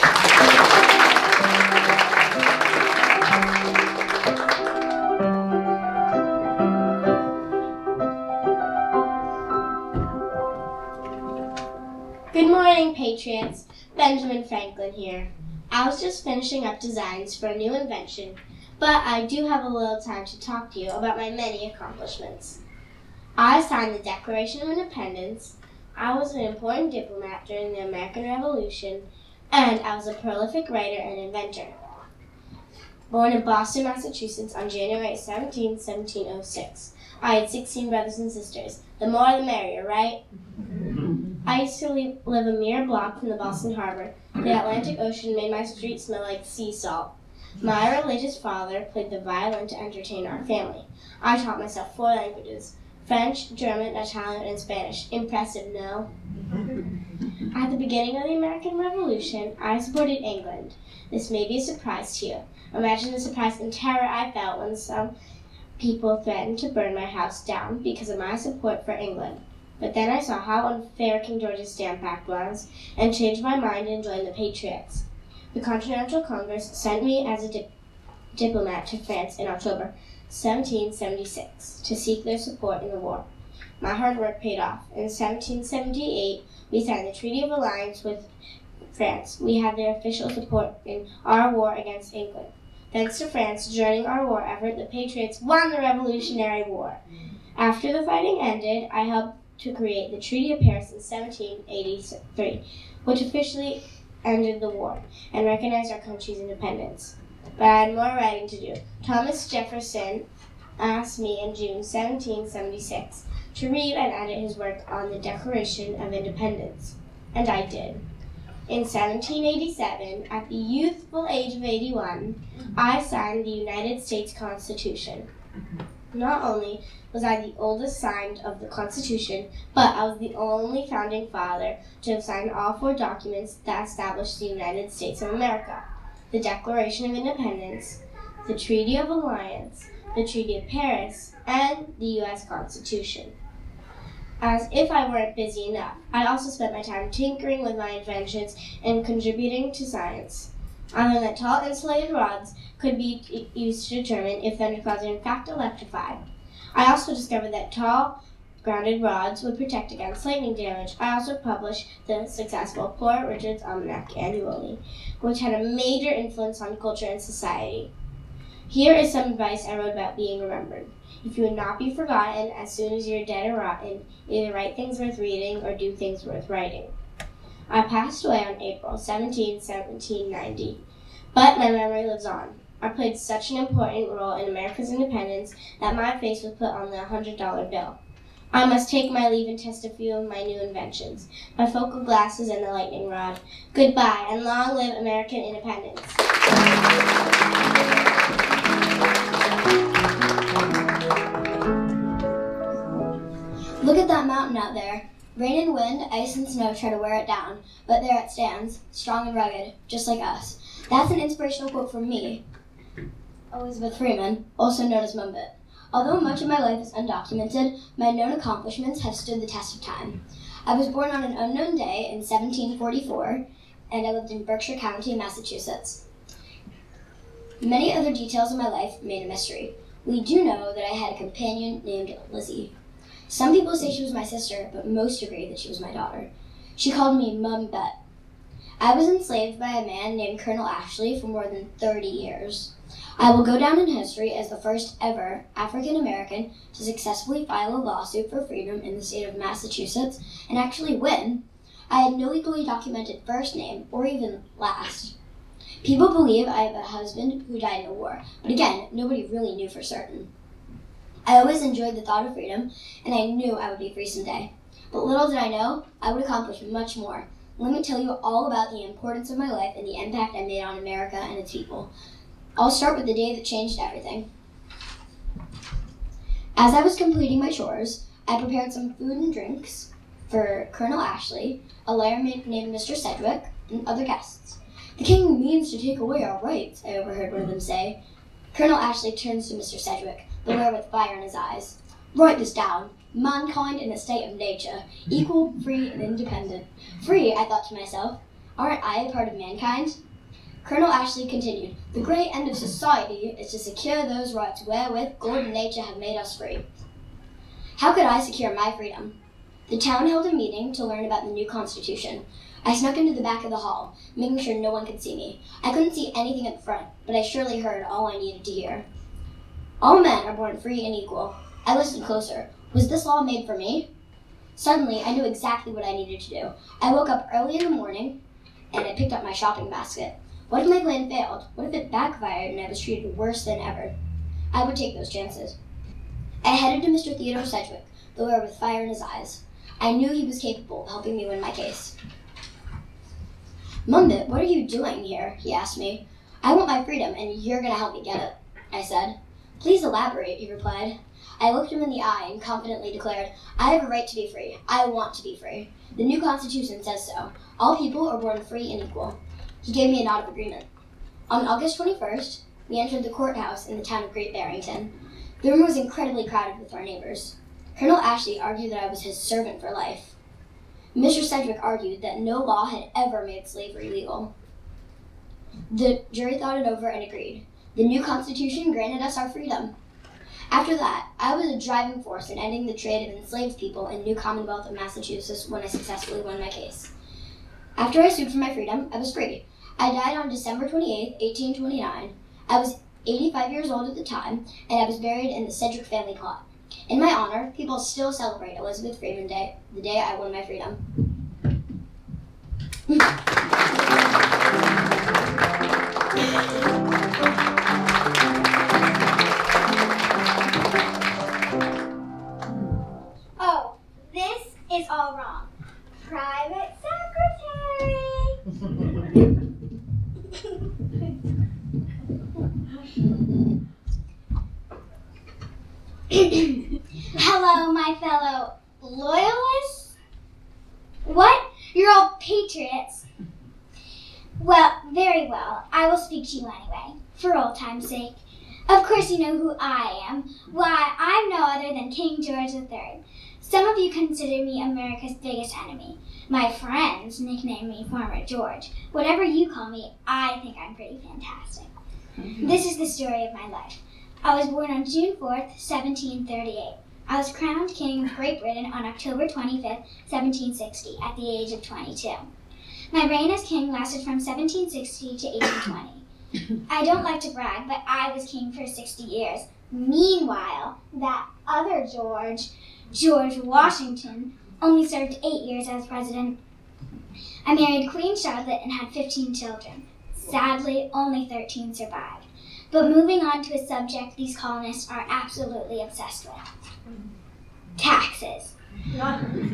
Speaker 4: Good morning, Patriots. Benjamin Franklin here. I was just finishing up designs for a new invention, but I do have a little time to talk to you about my many accomplishments. I signed the Declaration of Independence, I was an important diplomat during the American Revolution, and I was a prolific writer and inventor. Born in Boston, Massachusetts on January 17, 1706. I had 16 brothers and sisters. The more the merrier, right? I used to live a mere block from the Boston Harbor. The Atlantic Ocean made my street smell like sea salt. My religious father played the violin to entertain our family. I taught myself 4 languages: French, German, Italian, and Spanish. Impressive, no? At the beginning of the American Revolution, I supported England. This may be a surprise to you. Imagine the surprise and terror I felt when some people threatened to burn my house down because of my support for England. But then I saw how unfair King George's Stamp Act was and changed my mind and joined the Patriots. The Continental Congress sent me as a diplomat to France in October 1776 to seek their support in the war. My hard work paid off. In 1778, we signed the Treaty of Alliance with France. We had their official support in our war against England. Thanks to France joining our war effort, the Patriots won the Revolutionary War. After the fighting ended, I helped to create the Treaty of Paris in 1783, which officially ended the war and recognized our country's independence. But I had more writing to do. Thomas Jefferson asked me in June 1776 to read and edit his work on the Declaration of Independence, and I did. In 1787, at the youthful age of 81, I signed the United States Constitution. Not only was I the oldest signed of the Constitution, but I was the only founding father to have signed all 4 documents that established the United States of America: the Declaration of Independence, the Treaty of Alliance, the Treaty of Paris, and the U.S. Constitution. As if I weren't busy enough, I also spent my time tinkering with my inventions and contributing to science. I learned that tall insulated rods could be used to determine if thunderclouds are in fact electrified. I also discovered that tall, grounded rods would protect against lightning damage. I also published the successful Poor Richard's Almanac annually, which had a major influence on culture and society. Here is some advice I wrote about being remembered. If you would not be forgotten as soon as you're dead or rotten, either write things worth reading or do things worth writing. I passed away on April 17, 1790, but my memory lives on. I played such an important role in America's independence that my face was put on the $100 bill. I must take my leave and test a few of my new inventions: my focal glasses and the lightning rod. Goodbye, and long live American independence.
Speaker 5: Look at that mountain out there. Rain and wind, ice and snow try to wear it down, but there it stands, strong and rugged, just like us. That's an inspirational quote from me, Elizabeth Freeman, also known as Mumbit. Although much of my life is undocumented, my known accomplishments have stood the test of time. I was born on an unknown day in 1744, and I lived in Berkshire County, Massachusetts. Many other details of my life remain a mystery. We do know that I had a companion named Lizzie. Some people say she was my sister, but most agree that she was my daughter. She called me Mumbet,
Speaker 4: I was enslaved by a man named Colonel Ashley for more than 30 years. I will go down in history as the first ever African American to successfully file a lawsuit for freedom in the state of Massachusetts and actually win. I had no legally documented first name or even last. People believe I have a husband who died in the war, but again, nobody really knew for certain. I always enjoyed the thought of freedom, and I knew I would be free someday. But little did I know, I would accomplish much more. Let me tell you all about the importance of my life and the impact I made on America and its people. I'll start with the day that changed everything. As I was completing my chores, I prepared some food and drinks for Colonel Ashley, a lawyer named Mr. Sedgwick, and other guests. "The king means to take away our rights," I overheard one of them say. Colonel Ashley turns to Mr. Sedgwick, the lawyer with fire in his eyes. "Write this down. Mankind in a state of nature, equal, free, and independent." Free, I thought to myself. Aren't I a part of mankind? Colonel Ashley continued, "The great end of society is to secure those rights wherewith God and nature have made us free." How could I secure my freedom? The town held a meeting to learn about the new Constitution. I snuck into the back of the hall, making sure no one could see me. I couldn't see anything at the front, but I surely heard all I needed to hear. All men are born free and equal. I listened closer. Was this law made for me? Suddenly, I knew exactly what I needed to do. I woke up early in the morning, and I picked up my shopping basket. What if my plan failed? What if it backfired and I was treated worse than ever? I would take those chances. I headed to Mr. Theodore Sedgwick, the lawyer with fire in his eyes. I knew he was capable of helping me win my case. "Mumbit, what are you doing here?" he asked me. "I want my freedom, and you're going to help me get it," I said. "Please elaborate," he replied. I looked him in the eye and confidently declared, "I have a right to be free. I want to be free. The new Constitution says so. All people are born free and equal." He gave me a nod of agreement. On August 21st, we entered the courthouse in the town of Great Barrington. The room was incredibly crowded with our neighbors. Colonel Ashley argued that I was his servant for life. Mr. Sedgwick argued that no law had ever made slavery legal. The jury thought it over and agreed. The new Constitution granted us our freedom. After that, I was a driving force in ending the trade of enslaved people in the new Commonwealth of Massachusetts when I successfully won my case. After I sued for my freedom, I was free. I died on December 28, 1829. I was 85 years old at the time, and I was buried in the Sedgwick family plot. In my honor, people still celebrate Elizabeth Freeman Day, the day I won my freedom.
Speaker 6: Oh, this is all wrong. Private secretary. Hello, my fellow loyalists. What? You're all patriots. Well, very well. I will speak to you anyway, for old time's sake. Of course you know who I am. Why, I'm no other than King George III. Some of you consider me America's biggest enemy. My friends nickname me Farmer George. Whatever you call me, I think I'm pretty fantastic. This is the story of my life. I was born on June 4th, 1738. I was crowned King of Great Britain on October 25th, 1760, at the age of 22. My reign as king lasted from 1760 to 1820. I don't like to brag, but I was king for 60 years. Meanwhile, that other George Washington, only served 8 years as president. I married Queen Charlotte and had 15 children. Sadly, only 13 survived. But moving on to a subject these colonists are absolutely obsessed with. Taxes.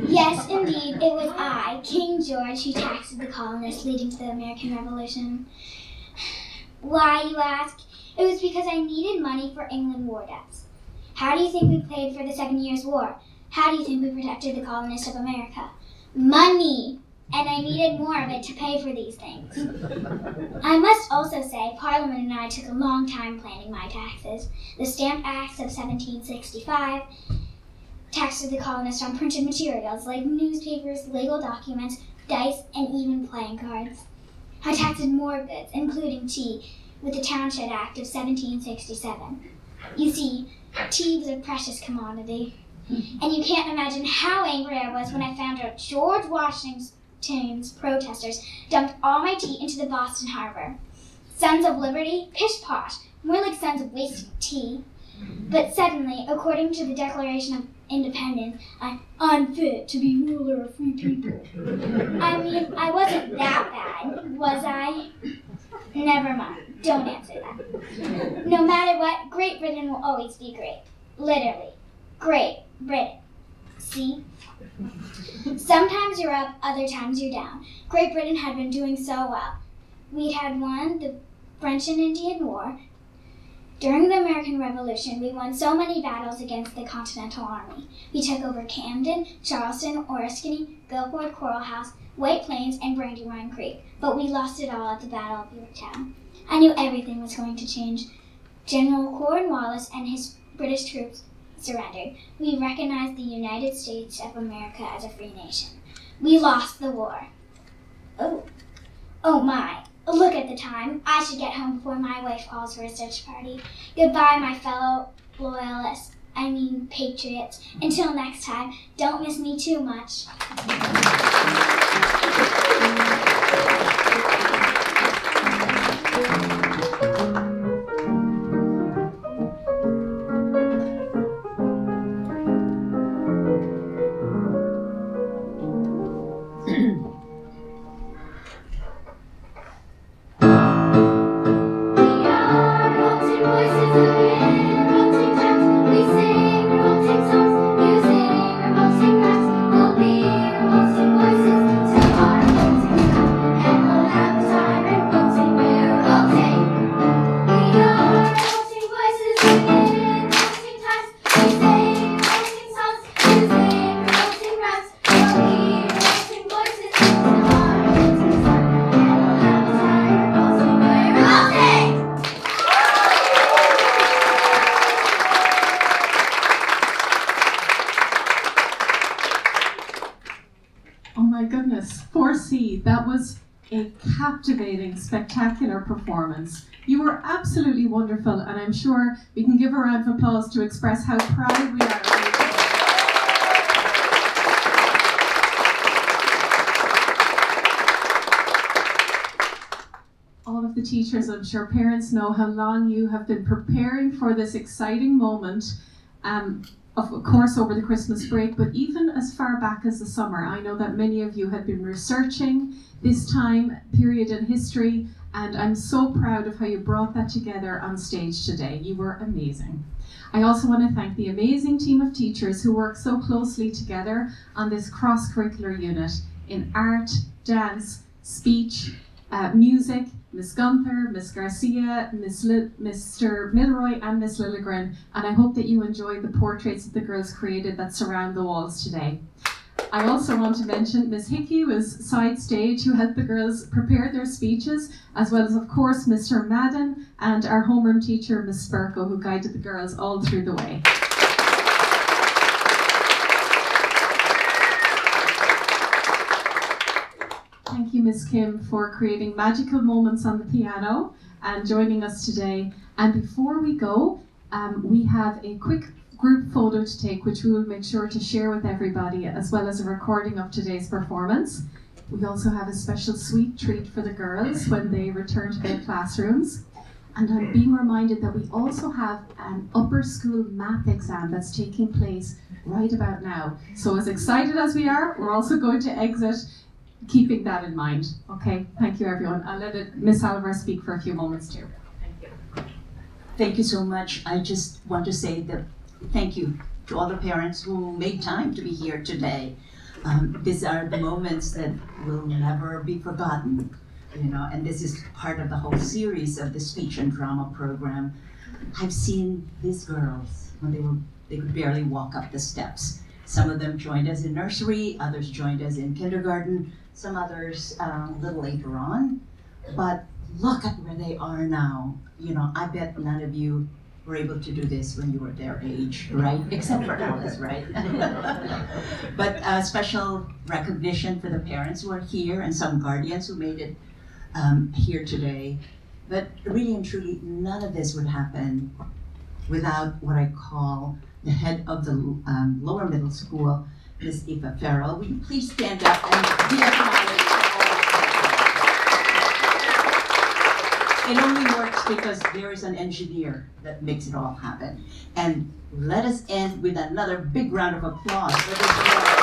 Speaker 6: Yes, indeed, it was I, King George, who taxed the colonists, leading to the American Revolution. Why, you ask? It was because I needed money for England war debts. How do you think we paid for the 7 Years' War? How do you think we protected the colonists of America? Money! And I needed more of it to pay for these things. I must also say Parliament and I took a long time planning my taxes. The Stamp Acts of 1765 taxed the colonists on printed materials like newspapers, legal documents, dice, and even playing cards. I taxed more goods, including tea, with the Townshend Act of 1767. You see, tea was a precious commodity. And you can't imagine how angry I was when I found out George protesters dumped all my tea into the Boston Harbor. Sons of Liberty? Pish-posh, more like sons of wasted tea. But suddenly, according to the Declaration of Independence, I'm unfit to be ruler of free people. I mean, I wasn't that bad, was I? Never mind, don't answer that. No matter what, Great Britain will always be great. Literally. Great Britain. See? Sometimes you're up, other times you're down. Great Britain had been doing so well. We'd had won the French and Indian War. During the American Revolution, we won so many battles against the Continental Army. We took over Camden, Charleston, Oriskany, Guilford, Coral House, White Plains, and Brandywine Creek, but we lost it all at the Battle of Yorktown. I knew everything was going to change. General Cornwallis and his British troops surrendered. We recognized the United States of America as a free nation. We lost the war. Oh my. Look at the time. I should get home before my wife calls for a search party. Goodbye, my fellow loyalists. Patriots. Until next time, don't miss me too much.
Speaker 7: That was a captivating, spectacular performance. You were absolutely wonderful, and I'm sure we can give a round of applause to express how proud we are of you. All of the teachers, I'm sure parents know how long you have been preparing for this exciting moment. Of course, over the Christmas break, but even as far back as the summer. I know that many of you had been researching this time period in history, and I'm so proud of how you brought that together on stage today. You were amazing. I also want to thank the amazing team of teachers who worked so closely together on this cross-curricular unit in art, dance, speech, music, Miss Gunther, Miss Garcia, Mr. Milroy, and Miss Lilligren, and I hope that you enjoyed the portraits that the girls created that surround the walls today. I also want to mention Miss Hickey was side stage, who helped the girls prepare their speeches, as well as, of course, Mr. Madden and our homeroom teacher, Miss Spurko, who guided the girls all through the way. Thank you, Miss Kim, for creating magical moments on the piano and joining us today. And before we go, we have a quick group photo to take, which we will make sure to share with everybody, as well as a recording of today's performance. We also have a special sweet treat for the girls when they return to their classrooms. And I'm being reminded that we also have an upper school math exam that's taking place right about now. So as excited as we are, we're also going to exit keeping that in mind. Okay, thank you everyone. I'll let Miss Oliver speak for a few moments too. Thank you.
Speaker 8: Thank you so much. I just want to say that thank you to all the parents who made time to be here today. These are the moments that will never be forgotten, and this is part of the whole series of the speech and drama program. I've seen these girls when they could barely walk up the steps. Some of them joined us in nursery, others joined us in kindergarten, some others a little later on. But look at where they are now. I bet none of you were able to do this when you were their age, right? Except for Alice, right? But a special recognition for the parents who are here and some guardians who made it here today. But really and truly, none of this would happen without what I call the head of the lower middle school, Miss Eva Farrell. Will you please stand up and be acknowledged? It only works because there is an engineer that makes it all happen. And let us end with another big round of applause for this.